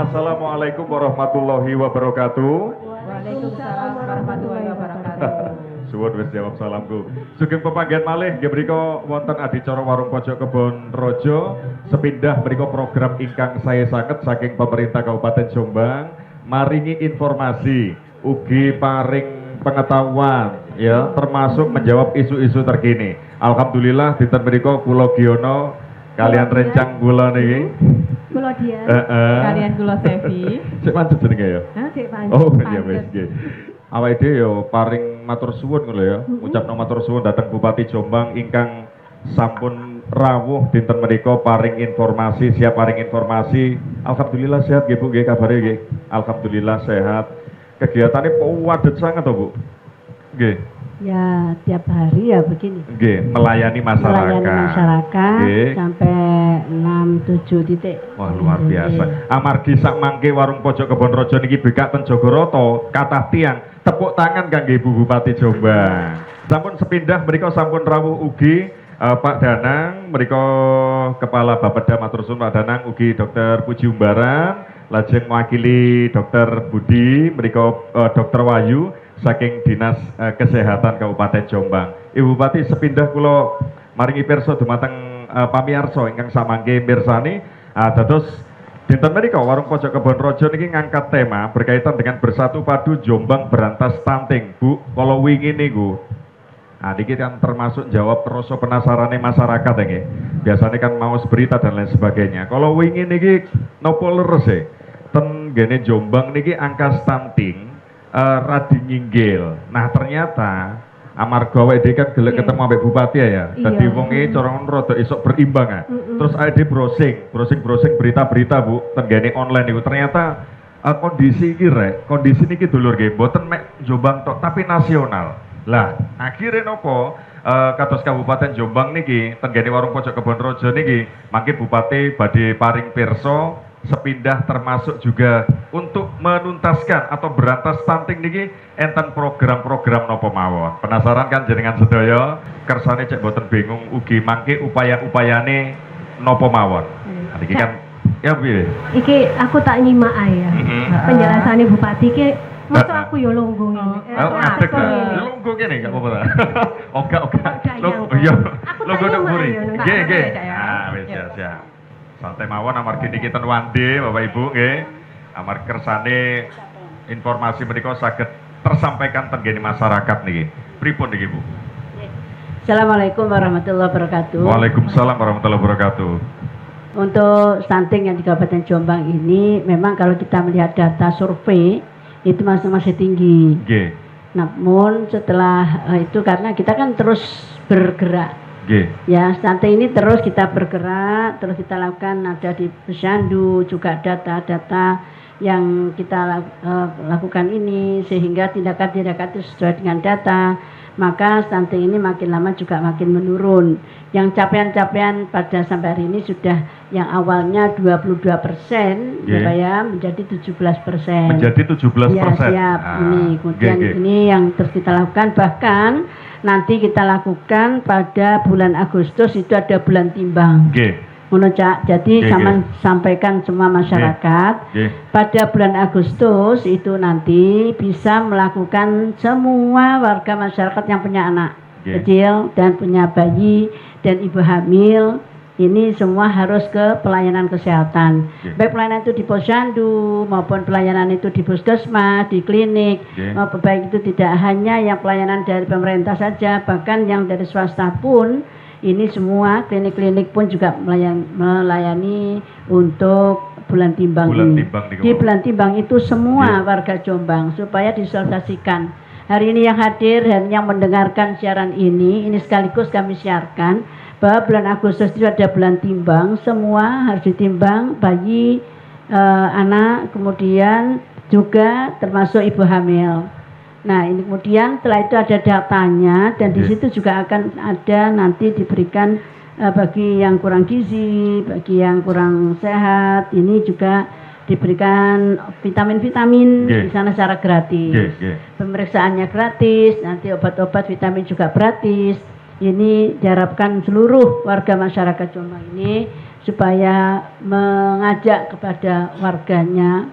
Assalamualaikum warahmatullahi wabarakatuh. Waalaikumsalam warahmatullahi wabarakatuh. Suwun wis jawab salamku. Sugeng pepanggihan malih nggih mriku wonten adicara Warung Pojok Kebon Rojo sepindah mriku program ingkang saya sanget saking pemerintah Kabupaten Jombang maringi informasi ugi paring pengetahuan ya termasuk menjawab isu-isu terkini. Alhamdulillah dinten mriku kula Giono kalian rencang kula niki. Kula Dian. Kalian kula Sevi. Sik pancet jenenge ya. Sik pancet. Oh iya wis nggih. Awake dhewe yo paring matur suwun ngono ya. Ngucapno matur suwun dhateng Bupati Jombang ingkang sampun rawuh dinten menika paring informasi, siap paring informasi. Alhamdulillah sehat nggih Bu nggih kabare nggih. Alhamdulillah sehat. Kegiatane padet sangat to Bu. Nggih. Ya tiap hari ya begini. Nggih, melayani masyarakat. Melayani masyarakat Nggih. sampai 6-7 titik. Wah luar biasa. Amargi sak mangke Warung Pojok Kebon Rojo niki bekak ten Jogoroto, kathah tiang tepuk tangan kangge Ibu Bupati Jombang. Sampun sepindah mriku sampun rawuh ugi Pak Danang, mriku Kepala Bapeda matur suwun Pak Danang ugi Dr. Puji Umbaran, lajeng mewakili Dr. Budi, mriku Dr. Wahyu saking Dinas Kesehatan Kabupaten Jombang. Ibu Bupati sepindah kula maringi pirsa dumateng pamirsa ingkang samangke mirsani dados dinten menika Warung Pojok Kebon Rojo niki ngangkat tema berkaitan dengan bersatu padu Jombang berantas stunting. Bu, kalau wingi niku niki kan termasuk jawab rasa penasarane masyarakat nggih. Biasanya kan mau berita dan lain sebagainya. Kalau wingi niki nopo leres e? Ten gene Jombang niki angka stunting radi nyinggil. Nah ternyata amarga awake dhewe kan gelek ketemu ambek bupati ya. Dadi wong e cara rada esuk berimbang ya. Terus awake dhewe browsing berita-berita Bu tenggene online iku ternyata kondisi iki kondisi niki dulur nggih mboten mek Jombang tok tapi nasional. Lah akhire nopo kados Kabupaten Jombang niki tenggene Warung Pojok Kebon Rojo niki mangke bupati badhe paring pirsa sepindah termasuk juga untuk menuntaskan atau berantas stunting niki enten program-program nopo mawon. Penasaran kan jenengan sedaya? Kersane cek boten bingung ugi mangke upaya-upayane nopo mawon. Niki kan ya piye? Iki aku tak nyimak ae ya. Penjelasannya Bupati ki masa aku yo lungguh ngene. Ngadeg lungguh kene gak apa-apa ta? Oga. Iya. Lungguh nek mburi. Nggih. Ah wis siap. Santai mawon amargi niki ten wande Bapak Ibu nggih. Amargi kersane informasi menika saged tersampaikan tenggene masyarakat niki. Pripun niki Bu? Assalamualaikum warahmatullahi wabarakatuh. Waalaikumsalam warahmatullahi wabarakatuh. Untuk stunting yang di Kabupaten Jombang ini memang kalau kita melihat data survei itu masih tinggi. Nggih. Namun setelah itu karena kita kan terus bergerak. Ya, stunting ini terus kita bergerak, terus kita lakukan ada di Posyandu juga data-data yang kita lakukan ini sehingga tindakan-tindakan itu sesuai dengan data, maka stunting ini makin lama juga makin menurun. Yang capaian-capaian pada sampai hari ini sudah yang awalnya 22% ya menjadi 17%. Menjadi 17%. Ya, siap. Ini kemudian ini yang terus kita lakukan, bahkan nanti kita lakukan pada bulan Agustus itu ada bulan timbang. Jadi sampaikan semua masyarakat pada bulan Agustus itu nanti bisa melakukan semua warga masyarakat yang punya anak kecil dan punya bayi dan ibu hamil ini semua harus ke pelayanan kesehatan. Baik pelayanan itu di Posyandu maupun pelayanan itu di puskesmas, di klinik, maupun baik itu tidak hanya yang pelayanan dari pemerintah saja, bahkan yang dari swasta pun ini semua klinik-klinik pun juga melayani untuk bulan timbang ini. Di bulan timbang itu semua warga Jombang supaya disosialisasikan hari ini yang hadir dan yang mendengarkan siaran ini sekaligus kami siarkan bahwa bulan Agustus itu ada bulan timbang, semua harus ditimbang, bayi, anak, kemudian juga termasuk ibu hamil. Nah, ini kemudian setelah itu ada datanya dan di situ juga akan ada nanti diberikan bagi yang kurang gizi, bagi yang kurang sehat, ini juga diberikan vitamin-vitamin di sana secara gratis. Pemeriksaannya gratis, nanti obat-obat vitamin juga gratis. Ini diharapkan seluruh warga masyarakat Jombang ini supaya mengajak kepada warganya,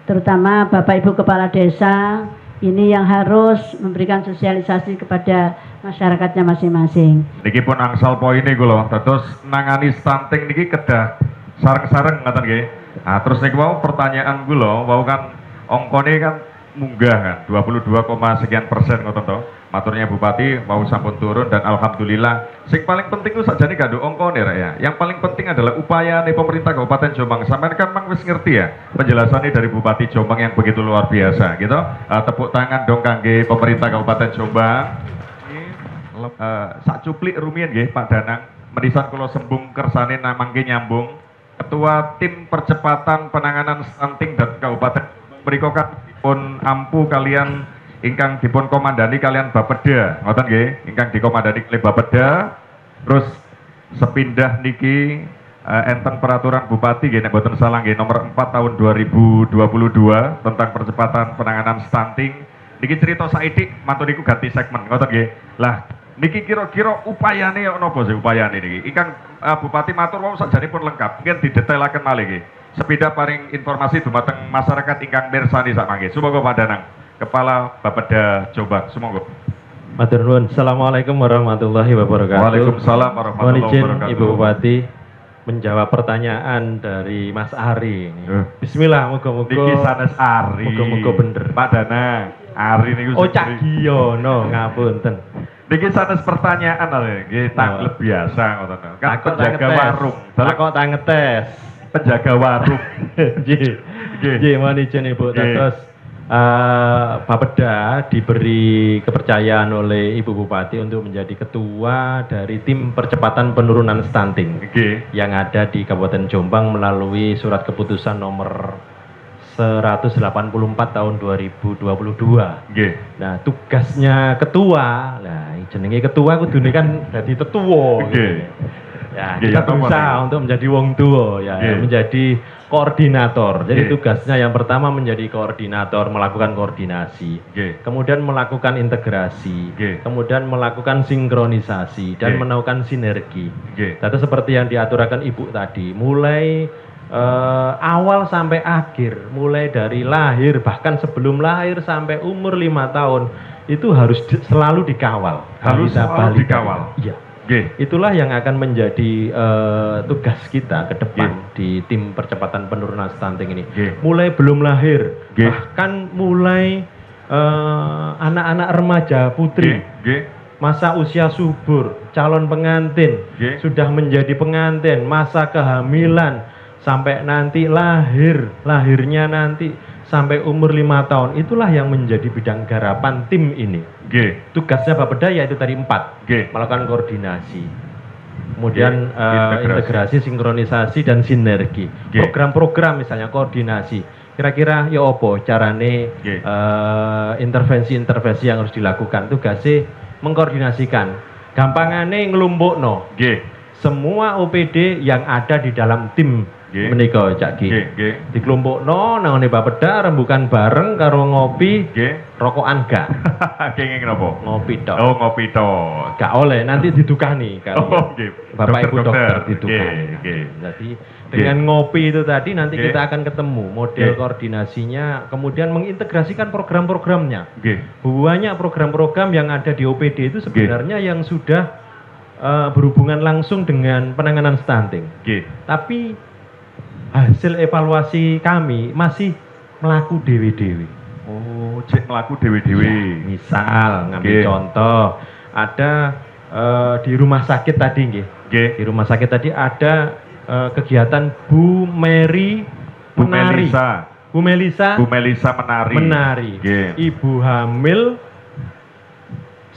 terutama Bapak Ibu Kepala Desa, ini yang harus memberikan sosialisasi kepada masyarakatnya masing-masing. Niki pun angsal poin ini lho, terus nangani stunting niki kedah sareng-sareng ngaten nggih. Nah, terus niki mau pertanyaan gue lho, wau kan ongkone kan munggah kan 22, sekian persen ngoten to. Maturnya Bupati mau sampun turun dan alhamdulillah. Sing paling penting itu sajane gak ongkone rek ya. Yang paling penting adalah upaya nih pemerintah Kabupaten Jombang. Sampeyan kan mang wis ngerti ya penjelasannya dari Bupati Jombang yang begitu luar biasa gitu. Tepuk tangan dong kangge pemerintah Kabupaten Jombang. Sak cuplik rumiyin nggih Pak Danang. Menisan kula sembung kersane namangke nyambung. Ketua Tim Percepatan Penanganan Stunting dan Kabupaten mriku kan pun ampu kalian ingkang dipun komandani kalian Bapeda, ngoten nggih, ingkang dikomandani oleh Bapeda. Terus sepindah niki enten peraturan Bupati nggih nek boten salah nggih nomor 4 tahun 2022 tentang percepatan penanganan stunting. Niki cerita saithik mantu niku ganti segmen, ngoten nggih. Lah niki kira-kira upayane napa sih upayane niki? Ingkang Bupati matur wau sakjanipun lengkap. Mungkin didetailaken malih nggih. Sepeda paring informasi dumateng masyarakat ingkang mirsani sak mangke. Sumangga Pak Danang, Kepala Bapeda Jombang, sumangga. Matur nuwun. Assalamualaikum warahmatullahi wabarakatuh. Waalaikumsalam warahmatullahi wabarakatuh. Ibu Bupati menjawab pertanyaan dari Mas Ari ini. Bismillah, muga-muga niki sanes Ari. Muga-muga bener. Pak Danang, Ari niku. Oh, Cak Giono, ngapunten. Niki sanes pertanyaan nggih takleb biasa ngoten. Kan penjaga warung. Takok tak ngetes. Penjaga warung. Nggih. Nggih, mohon izin Ibu. Terus Bapeda diberi kepercayaan oleh Ibu Bupati untuk menjadi ketua dari tim percepatan penurunan stunting yang ada di Kabupaten Jombang melalui surat keputusan nomor 184 tahun 2022. Nah, tugasnya ketua, nah jenenge ketua kudune kan dadi tetua. Ya, kita berusaha untuk menjadi wong tua ya, menjadi koordinator. Jadi tugasnya yang pertama menjadi koordinator, melakukan koordinasi, kemudian melakukan integrasi, kemudian melakukan sinkronisasi dan melakukan sinergi. Itu seperti yang diaturakan Ibu tadi, mulai awal sampai akhir, mulai dari lahir bahkan sebelum lahir sampai umur 5 tahun itu harus selalu dikawal. Harus selalu dikawal. Iya. Itulah yang akan menjadi tugas kita ke depan di tim percepatan penurunan stunting ini. Mulai belum lahir, bahkan mulai anak-anak remaja putri, masa usia subur, calon pengantin, sudah menjadi pengantin, masa kehamilan, sampai nanti lahirnya nanti sampai umur 5 tahun, itulah yang menjadi bidang garapan tim ini. Tugasnya Bapeda yaitu tadi 4, melakukan koordinasi, kemudian integrasi, sinkronisasi dan sinergi. Program-program misalnya koordinasi, kira-kira ya apa carane intervensi-intervensi yang harus dilakukan. Tugasnya mengkoordinasikan, gampangane ngelumpukno semua OPD yang ada di dalam tim menika Cak Ki. Dikelompokno nang ngene Bapeda rembukan bareng karo ngopi, rokokan gak. Kenging napa? Ngopi tok. Oh, ngopi tok. Gak oleh, nanti didukani karo Bapak Ibu dokter didukani. Jadi dengan ngopi itu tadi nanti kita akan ketemu model koordinasinya, kemudian mengintegrasikan program-programnya. Banyak program-program yang ada di OPD itu sebenarnya yang sudah berhubungan langsung dengan penanganan stunting. Tapi hasil evaluasi kami masih melaku dewe-dewe. Oh, cek melaku dewe-dewe. Ya, misal ngambil contoh, ada di rumah sakit tadi nggih. Di rumah sakit tadi ada kegiatan Bu Melisa menari. Ibu hamil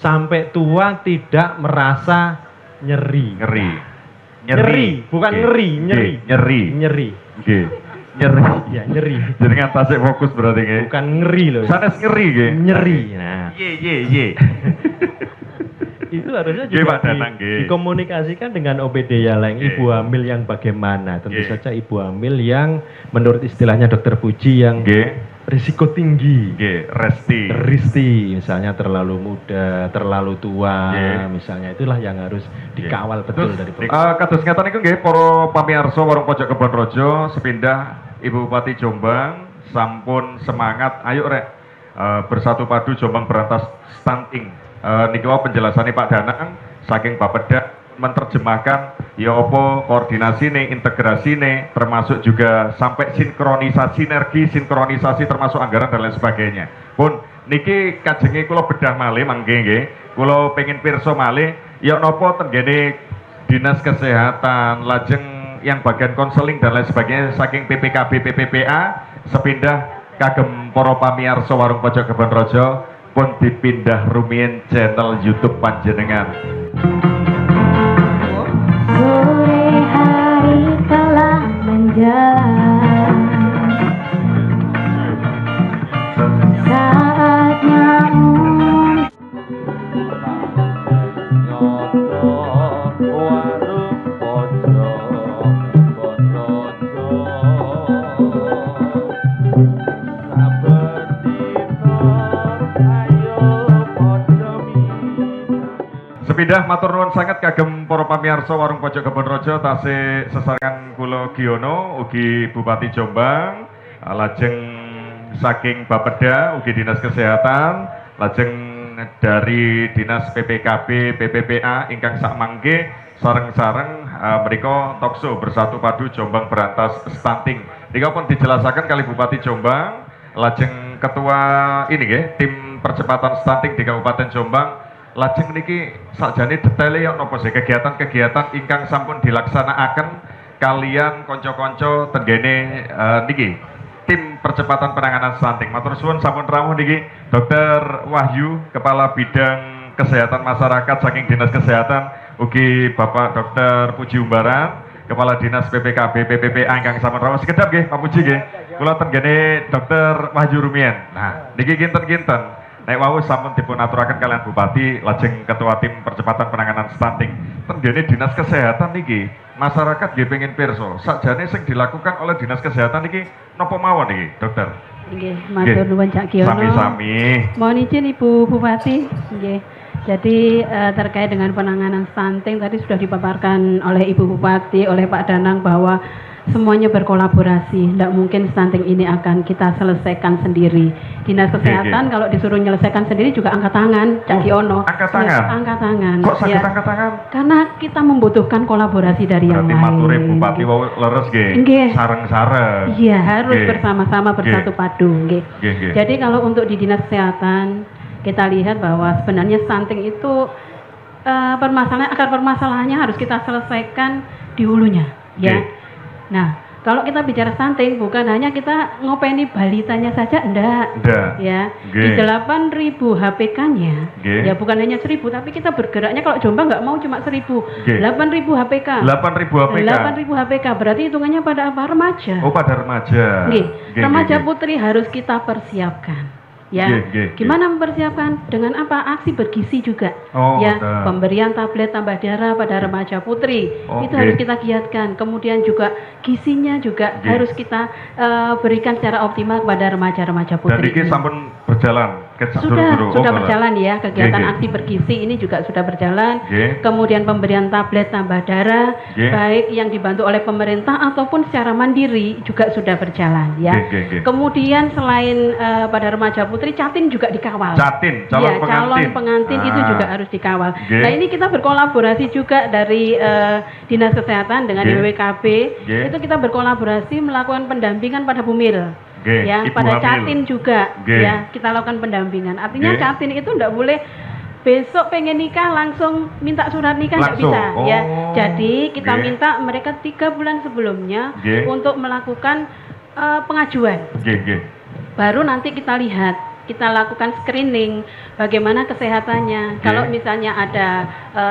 sampai tua tidak merasa nyeri. Nyeri, bukan ngeri, nyeri. Nyeri. Ya, nyeri. Jenengan tasik fokus berarti nggih. Bukan ngeri loh. Sanes ngeri nggih. Nyeri. Nah, Ye. itu harusnya Nggih, juga Pak Danang, nggih. dikomunikasikan dengan OBD yang lain. Nggih. Ibu hamil yang bagaimana? Tentu Nggih. saja ibu hamil yang menurut istilahnya dokter Puji yang Nggih. risiko tinggi. Nggih, resti. Risti, misalnya terlalu muda, terlalu tua, Nggih. misalnya itulah yang harus dikawal betul dari Kados ngeten niku nggih para pamirsa warung pojok Kebon Rojo sepindah Ibu Bupati Jombang sampun semangat ayo rek bersatu padu Jombang berantas stunting. Niki wae penjelasannya Pak Danang saking Bapeda menerjemahkan ya apa koordinasine, integrasine termasuk juga sampai sinkronisasi sinergi, sinkronisasi termasuk anggaran dan lain sebagainya. Pun niki kajenge kula bedah malih mangke nggih. Kula pengin pirsa malih ya napa tenggene Dinas Kesehatan lajeng yang bagian konseling dan lain sebagainya saking PPKB PPPA sepindah kagem para pamirsa warung pojok Kebon Rojo pun dipindah rumiyin channel YouTube panjenengan. Sore hari telah menjelang, saatnya Sepindah matur nuwun sanget kagem para pamirsa warung pojok Kebon Rojo tasih sesarengan kula Giono ugi Bupati Jombang lajeng saking Bapeda ugi Dinas Kesehatan lajeng dari Dinas PPKB PPPA ingkang sakmangke sareng-sareng mriko talkshow bersatu padu Jombang berantas stunting. Nika pun dijelasaken kali Bupati Jombang lajeng ketua ini nggih tim percepatan stunting di Kabupaten Jombang. Lajeng niki sakjane detaile ya napa sih kegiatan-kegiatan ingkang sampun dilaksanakaken kalian konco-konco tenggene niki tim percepatan penanganan stunting. Matur suwun sampun rawuh niki Dr. Wahyu Kepala Bidang Kesehatan Masyarakat saking Dinas Kesehatan ugi Bapak Dr. Puji Umbaran Kepala Dinas PPKB PPPA ingkang sampun rawuh sekedap nggih Pak Puji nggih. Kula tenggene Dr. Wahyu Rumiyin. Nah, niki kinten-kinten nek wau sampun dipun aturaken kalian Bupati lajeng Ketua Tim Percepatan Penanganan Stunting. Tenggene Dinas Kesehatan niki masyarakat nggih pengin pirsa sakjane sing dilakukan oleh Dinas Kesehatan niki napa mawon niki, Dokter? Nggih, matur nuwun Cak Giono. Sami-sami. Mohon izin Ibu Bupati. Nggih. Jadi terkait dengan penanganan stunting tadi sudah dipaparkan oleh Ibu Bupati, oleh Pak Danang bahwa semuanya berkolaborasi. Tidak mungkin stunting ini akan kita selesaikan sendiri. Dinas Kesehatan kalau disuruh menyelesaikan sendiri juga angkat tangan, Cak Giono. Angkat tangan? Ya, angkat tangan. Kok sakit Ya. angkat tangan? Karena kita membutuhkan kolaborasi dari yang Berarti lain. mature Bupati wau leres nggih. Nggih. Sareng-sareng. Iya, harus Nggih. bersama-sama bersatu padu. Nggih. Nggih. Jadi kalau untuk di Dinas Kesehatan kita lihat bahwa sebenarnya stunting itu akar permasalahannya harus kita selesaikan di hulunya, ya. Nggih. Nah, kalau kita bicara stunting bukan hanya kita ngopeni balitanya saja, enggak. Ya. Di Nggih. 8.000 HPK-nya, Nggih. ya bukan hanya 1.000, tapi kita bergeraknya kalau Jombang nggak mau cuma 1.000, Nggih. 8.000 HPK. 8.000 APK. 8.000 HPK berarti hitungannya pada apa? Remaja. Oh, pada remaja. Nggih, Nggih, remaja nggih. putri harus kita persiapkan. Ya, Nggih. gimana mempersiapkan? Dengan apa? Aksi bergizi juga. Oh, ya, betul. pemberian tablet tambah darah pada remaja putri Oke. itu harus kita giatkan. Kemudian juga gizinya juga Nggih. harus kita berikan secara optimal kepada remaja-remaja Dan putri. ini ini. sampun berjalan ke Sudah durung-durung. berjalan ya kegiatan Nggih. aksi bergizi ini juga sudah berjalan. Nggih. Kemudian pemberian tablet tambah darah Nggih. baik yang dibantu oleh pemerintah ataupun secara mandiri juga sudah berjalan ya. Nggih. Kemudian selain pada remaja putri, catin juga dikawal. Catin, calon Ya, pengantin. calon pengantin itu Ah. juga harus dikawal. Nggih. Nah, ini kita berkolaborasi juga dari Dinas Kesehatan dengan Nggih. BWKB. Nggih. Itu kita berkolaborasi melakukan pendampingan pada bumil. Nggih, Ya, ibu pada hamil. catin juga Nggih. ya, kita lakukan pendampingan. Artinya Nggih. catin itu enggak boleh besok pengen nikah langsung minta surat nikah, nggak Langsung? bisa ya. Oh, Jadi kita nggih. minta mereka 3 bulan sebelumnya Nggih. untuk melakukan pengajuan. Nggih. Baru nanti kita lihat kita lakukan screening bagaimana kesehatannya. Kalau misalnya ada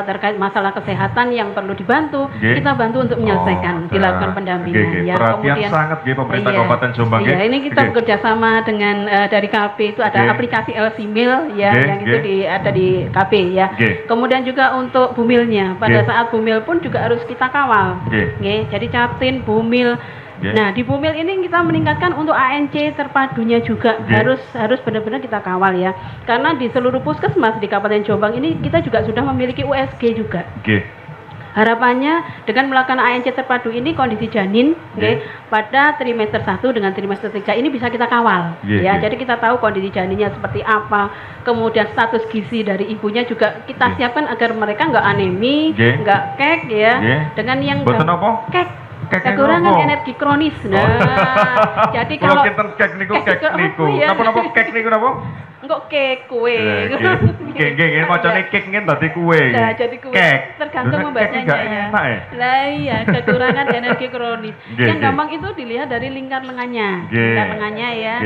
terkait masalah kesehatan yang perlu dibantu, kita bantu untuk menyelesaikan, dilakukan pendampingan. Ya, perhatian kemudian sangat pemerintah Kabupaten Jombang. Iya, ini kita bekerja sama dengan dari KP itu ada aplikasi Elsimil ya, yang itu ada di KP ya. Kemudian juga untuk bumilnya, pada saat bumil pun juga harus kita kawal. Jadi Captin, bumil. Nah, di bumil ini kita meningkatkan untuk ANC terpadunya juga harus benar-benar kita kawal ya. Karena di seluruh puskesmas di Kabupaten Jombang ini kita juga sudah memiliki USG juga. Harapannya dengan melakukan ANC terpadu ini kondisi janin pada trimester 1 dengan trimester 3 ini bisa kita kawal ya. Jadi kita tahu kondisi janinnya seperti apa, kemudian status gizi dari ibunya juga kita siapkan agar mereka nggak anemi, nggak kek ya, dengan yang kek kekurangan energi kronis. Nah, jadi kalau kek niku napa kek niku napa? Enggak kek kue. Nggih, macane kek ngen dadi kue. Nah, jadi kue. Tergantung membacanya ya. Lah iya, kekurangan energi kronis. Yang gampang itu dilihat dari lingkar lengannya. Lingkar lengannya ya.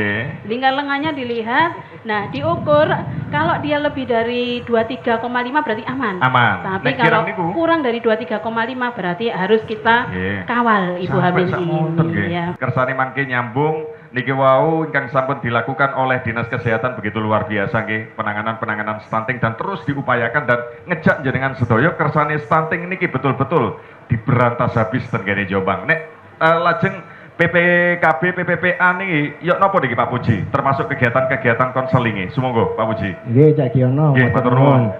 Lingkar lengannya dilihat, nah diukur kalau dia lebih dari 23,5 berarti aman. Tapi kalau kurang dari 23,5 berarti harus kita kawal ibu hamil ini ya. Kersane mangke nyambung niki wau ingkang sampun dilakukan oleh Dinas Kesehatan begitu luar biasa nggih, penanganan stunting dan terus diupayakan dan ngejak jenengan sedaya kersane stunting niki betul-betul diberantas habis ten kene Jombang. Nek lajeng PPKB PPPA niki yok napa niki Pak Puji, termasuk kegiatan-kegiatan konselinge. Sumangga Pak Puji. Nggih, Cak Kiono. Nggih, matur nuwun.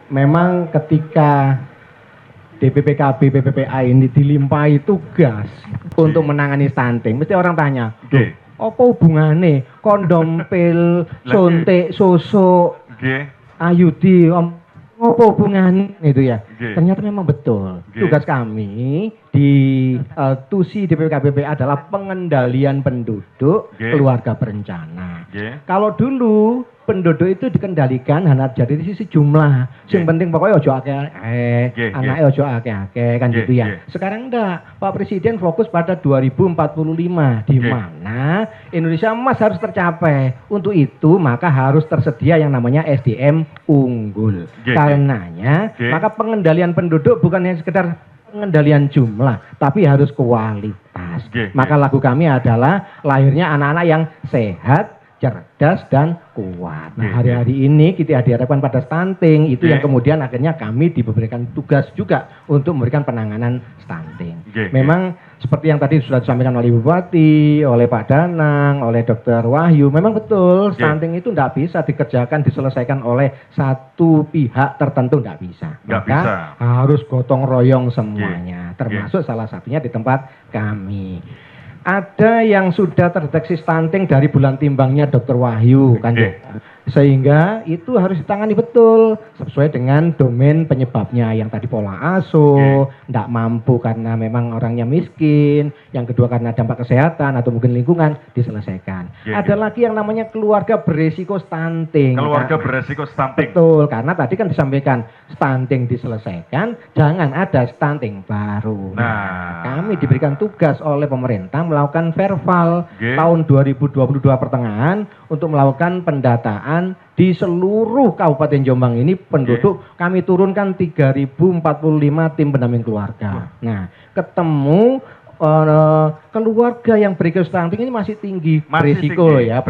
Memang ketika DPPKB PPPA ini dilimpahi tugas untuk menangani stunting, mesti orang tanya, apa hubungannya kondom, pil, suntik, susu, ayudi, apa hubungannya itu ya? Ternyata memang betul. Tugas kami di TUSI DPPKB PPPA adalah pengendalian penduduk keluarga berencana. Kalau dulu penduduk itu dikendalikan hanya dari sisi jumlah. Yang penting pokoknya ojo akeh, anaknya ojo akeh kan gitu ya. Sekarang enggak. Pak Presiden fokus pada 2045 di mana Indonesia emas harus tercapai. Untuk itu maka harus tersedia yang namanya SDM unggul. Karenanya maka pengendalian penduduk bukan hanya sekedar pengendalian jumlah, tapi harus kualitas. Maka lagu kami adalah lahirnya anak-anak yang sehat, cerdas dan kuat. Nah, hari-hari ini kita diharapkan pada stunting itu yang kemudian akhirnya kami diberikan tugas juga untuk memberikan penanganan stunting. Memang seperti yang tadi sudah disampaikan oleh Bupati, oleh Pak Danang, oleh Dr. Wahyu, memang betul stunting itu tidak bisa dikerjakan, diselesaikan oleh satu pihak tertentu, tidak bisa. Maka harus gotong royong semuanya, termasuk salah satunya di tempat kami. Ada yang sudah terdeteksi stunting dari bulan timbangnya Dr. Wahyu kan sehingga itu harus ditangani betul sesuai dengan domain penyebabnya, yang tadi pola asuh, tidak mampu karena memang orangnya miskin, yang kedua karena dampak kesehatan atau mungkin lingkungan, diselesaikan. Ada lagi yang namanya keluarga beresiko stunting. Keluarga beresiko stunting. Betul, karena tadi kan disampaikan stunting diselesaikan, jangan ada stunting baru. Nah, kami diberikan tugas oleh pemerintah melakukan verbal tahun 2022 pertengahan untuk melakukan pendataan di seluruh Kabupaten Jombang ini penduduk kami turunkan 3045 tim pendamping keluarga. Nah, ketemu keluarga yang berisiko stunting ini masih tinggi, berisiko. Nah,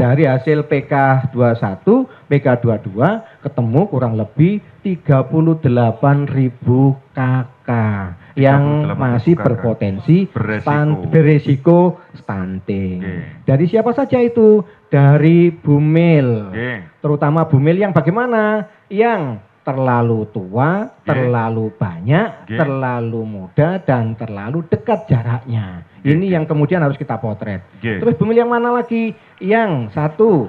dari hasil PK21, PK22 ketemu kurang lebih 38.000 KK yang masih berpotensi beresiko stunting. Dari siapa saja itu? Dari bumil, terutama bumil yang bagaimana? Yang terlalu tua, terlalu banyak, terlalu muda, dan terlalu dekat jaraknya. Ini yang kemudian harus kita potret. Terus bumil yang mana lagi? Yang satu,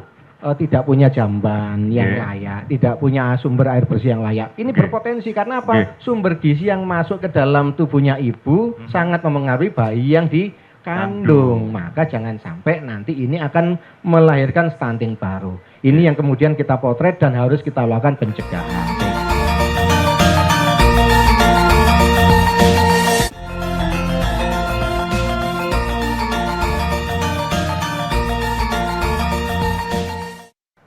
tidak punya jamban yang layak, tidak punya sumber air bersih yang layak. Ini berpotensi karena apa? Sumber gizi yang masuk ke dalam tubuhnya ibu sangat memengaruhi bayi yang dikandung. Maka jangan sampai nanti ini akan melahirkan stunting baru. Ini yang kemudian kita potret dan harus kita lakukan pencegahan.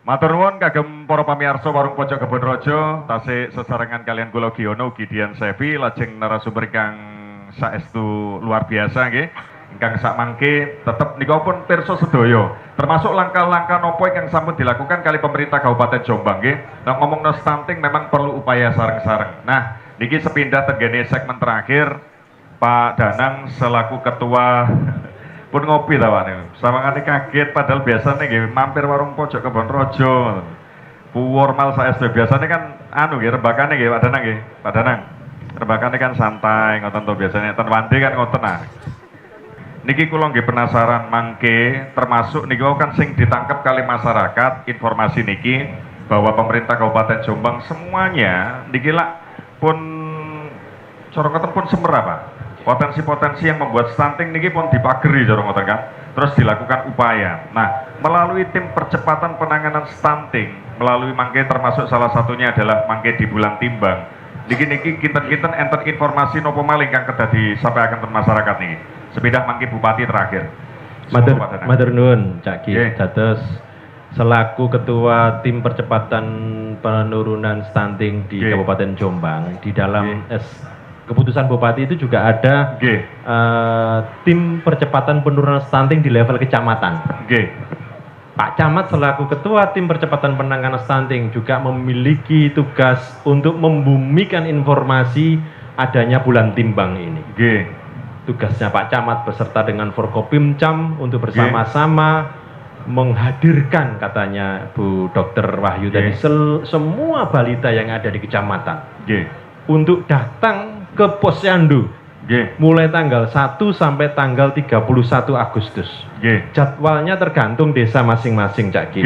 Matur nuwun kagem para pamirsa Warung Pojok Kebon Rojo, tasih sesarengan kalian kula Giono ugi Dian Sevi lajeng narasumber ingkang saestu luar biasa nggih. Ingkang sakmangke tetep nika pun pirsa sedaya, termasuk langkah-langkah nopo ingkang sampun dilakukan kali pemerintah Kabupaten Jombang nggih. Nah ngomongno stunting memang perlu upaya sareng-sareng. Nah, niki sepindah tenggene segmen terakhir Pak Danang selaku ketua pun ngopi ta Pak niku. Sawangane kaget padahal biasanya nggih mampir Warung Pojok Kebon Rojo. Formal saestu biasanya kan anu nggih rebakane nggih Pak Danang nggih. Pak Danang. Rebakane kan santai ngoten to biasanya ten wande kan ngoten nah. Niki kula nggih penasaran mangke termasuk niki kan sing ditangkap kali masyarakat informasi niki bahwa pemerintah Kabupaten Jombang semuanya niki lak pun corokoten pun semerah Pak. Potensi-potensi yang membuat stunting niki pun dipageri cara ngoten kan. Terus dilakukan upaya. Nah, melalui tim percepatan penanganan stunting, melalui mangke termasuk salah satunya adalah mangke di bulan timbang. Niki kinten-kinten enten informasi nopo malih kang kedah disampaikan ke masyarakat niki. Sepidah mangke Bupati terakhir. Matur nuwun Cak Ki. Dados selaku ketua tim percepatan penurunan stunting di Kabupaten Jombang di dalam keputusan Bupati itu juga ada tim percepatan penurunan stunting di level kecamatan. Pak Camat selaku ketua tim percepatan penanganan stunting juga memiliki tugas untuk membumikan informasi adanya bulan timbang ini. Tugasnya Pak Camat beserta dengan Forkopimcam untuk bersama-sama menghadirkan katanya Bu Dr. Wahyu tadi semua balita yang ada di kecamatan untuk datang ke Posyandu mulai tanggal 1 sampai tanggal 31 Agustus. Jadwalnya tergantung desa masing-masing Cak Ki.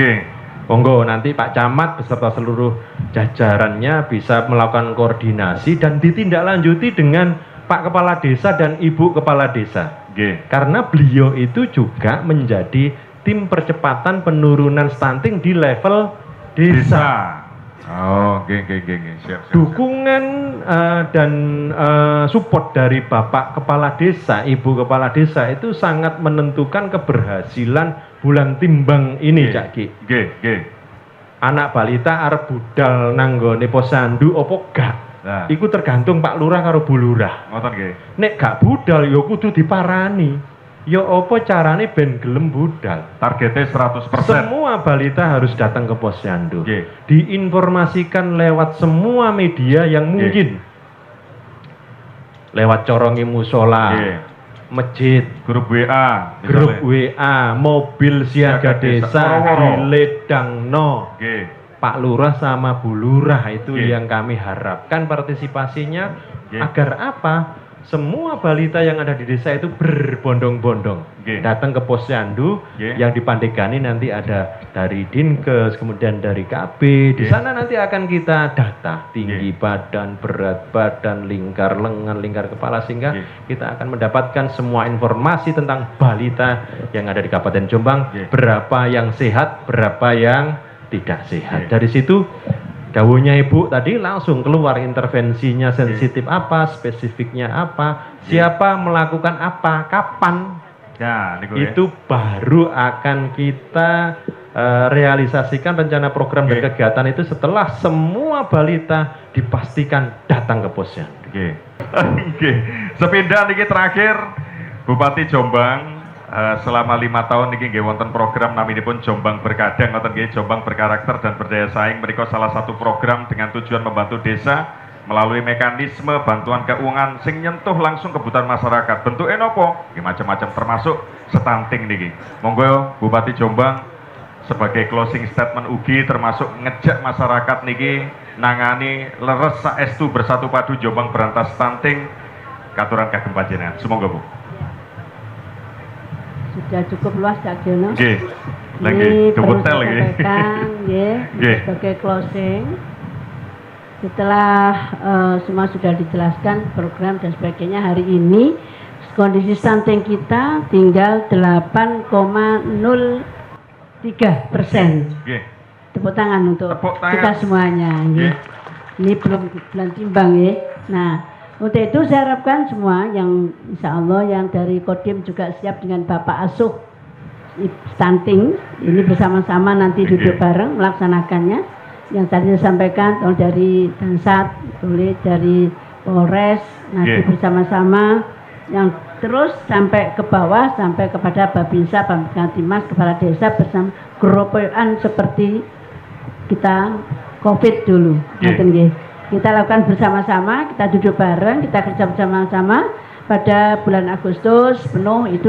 Monggo nanti Pak Camat beserta seluruh jajarannya bisa melakukan koordinasi dan ditindaklanjuti dengan Pak Kepala Desa dan Ibu Kepala Desa. Karena beliau itu juga menjadi tim percepatan penurunan stunting di level desa. Oh, siap. Dukungan dan support dari Bapak Kepala Desa, Ibu Kepala Desa itu sangat menentukan keberhasilan bulan timbang ini, Cak Ki. Anak balita arep budal nanggone Posyandu opo gak? Nah. Iku tergantung Pak Lurah karo Bu Lurah. Ngoten nggih. Nek gak budal ya kudu diparani. Ya apa carane ben gelem budal? Targetnya 100%. Semua balita harus datang ke Posyandu. Diinformasikan lewat semua media yang mungkin. Lewat corongi musola, masjid, grup WA, mobil siaga desa, diledangno. Pak Lurah sama Bu Lurah itu yang kami harapkan partisipasinya agar apa? Semua balita yang ada di desa itu berbondong-bondong datang ke Posyandu yang dipandegani nanti ada dari Dinkes, kemudian dari KB. Di sana nanti akan kita data tinggi badan, berat badan, lingkar lengan, lingkar kepala sehingga kita akan mendapatkan semua informasi tentang balita yang ada di Kabupaten Jombang, berapa yang sehat, berapa yang tidak sehat. Dari situ dawuhnya Ibu tadi langsung keluar intervensinya sensitif apa, spesifiknya apa, siapa melakukan apa, kapan. Itu baru akan kita realisasikan rencana program dan kegiatan itu setelah semua balita dipastikan datang ke Posyandu. Sepindah niki terakhir Bupati Jombang. Selama 5 tahun niki nggih wonten program naminipun Jombang Berkadang ngoten nggih, Jombang Berkarakter dan Berdaya Saing. Menika salah satu program dengan tujuan membantu desa melalui mekanisme bantuan keuangan sing nyentuh langsung kebutuhan masyarakat. Bentuknya nopo? Nggih macam-macam termasuk stunting niki. Monggo Bupati Jombang sebagai closing statement ugi termasuk ngejak masyarakat niki nangani leres saestu bersatu padu Jombang berantas stunting. Katuran kagem panjenengan. Sumangga Bu. Sudah cukup luas Cak Jono. Lagi kebutel lagi. Sebagai closing. Setelah semua sudah dijelaskan program dan sebagainya, hari ini kondisi stunting kita tinggal 8,03%. Tepuk tangan untuk kita semuanya. Ini belum bulan timbang ya. Nah, untuk itu saya harapkan semua yang insya Allah yang dari Kodim juga siap dengan Bapak Asuh stunting ini bersama-sama nanti duduk bareng melaksanakannya. Yang tadi disampaikan dari Dansat, boleh dari Polres, nanti bersama-sama yang terus sampai ke bawah, sampai kepada Babinsa, Babinsa kepala desa bersama keropokan seperti kita COVID dulu. Kita lakukan bersama-sama, kita duduk bareng, kita kerja bersama-sama. Pada bulan Agustus penuh itu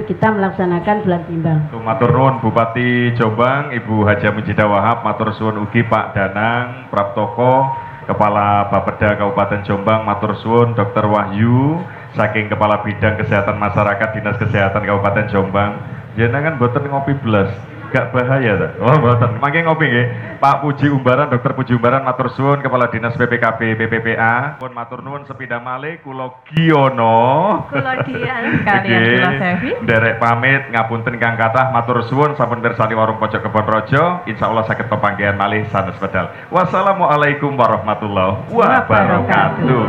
kita melaksanakan bulan timbang. Matur nuwun Bupati Jombang, Ibu Haja Mujidah Wahab, matur suwun ugi Pak Danang Praptoko, Kepala Bapeda Kabupaten Jombang, matur suwun Dr. Wahyu, saking Kepala Bidang Kesehatan Masyarakat Dinas Kesehatan Kabupaten Jombang. Jenengan boten ngopi belas, gak bahaya ta? Oh boten, mangke ngopi nggih. Pak Puji Umbaran, Dr. Puji Umbaran, matur suwun Kepala Dinas PPKB BPPA. Pun matur nuwun sepindah malih kula Giono. Kula Dian kalian kula Sevi. Derek pamit ngapunten Kang kathah matur suwun sampun pirsani warung pojok Kebon Rojo. Insyaallah saged pepanggihan malih sanes pedal. Wassalamualaikum warahmatullahi wabarakatuh.